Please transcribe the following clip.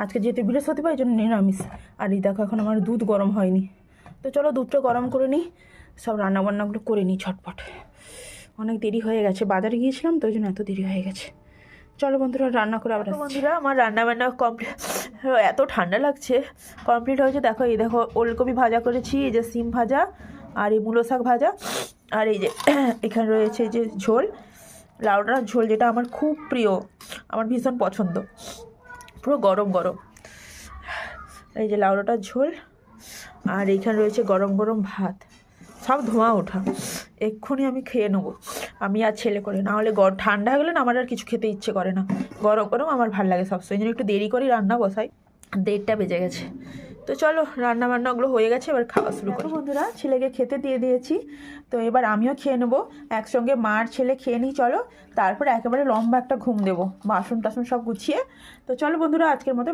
আজকে যেহেতু বৃহস্পতিবার এই জন্য নিরামিষ। আর এই দেখো এখন আমার দুধ গরম হয়নি, তো চলো দুধটা গরম করে নিই, সব রান্নাবান্নাগুলো করে নিই ছটপট। অনেক দেরি হয়ে গেছে, বাজারে গিয়েছিলাম তো ওই জন্য এত দেরি হয়ে গেছে। চলো বন্ধুরা রান্না করে আবার বন্ধুরা আমার রান্নাবান্না কমপ্লিট। এত ঠান্ডা লাগছে, কমপ্লিট হয়েছে। দেখো এই দেখো ওলকপি ভাজা করেছি, এই যে সিম ভাজা, আর এই মূলো শাক ভাজা, আর এই যে এখানে রয়েছে যে ঝোল, লাউডার ঝোল, যেটা আমার খুব প্রিয়, আমার ভীষণ পছন্দ, পুরো গরম গরম। এই যে লাউডাটার ঝোল, আর এইখানে রয়েছে গরম গরম ভাত, সব ধোঁয়া ওঠা। এক্ষুনি আমি খেয়ে নেবো, আমি আর ছেলে করে, না হলে ঠান্ডা হয়ে গেলে না আমার আর কিছু খেতে ইচ্ছে করে না। গরম গরম আমার ভালো লাগে সবসময়, এই জন্য একটু দেরি করেই রান্না বসাই। 1:30টা বেজে গেছে, তো চলো রান্না বান্নাগুলো হয়ে গেছে, এবার খাওয়া শুরু করো। বন্ধুরা ছেলেকে খেতে দিয়ে দিয়েছি, তো এবার আমিও খেয়ে নেবো একসঙ্গে, মার ছেলে খেয়ে নিই চলো, তারপরে একেবারে লম্বা একটা ঘুম দেবো, বাসন টাসন সব গুছিয়ে। তো চলো বন্ধুরা আজকের মতো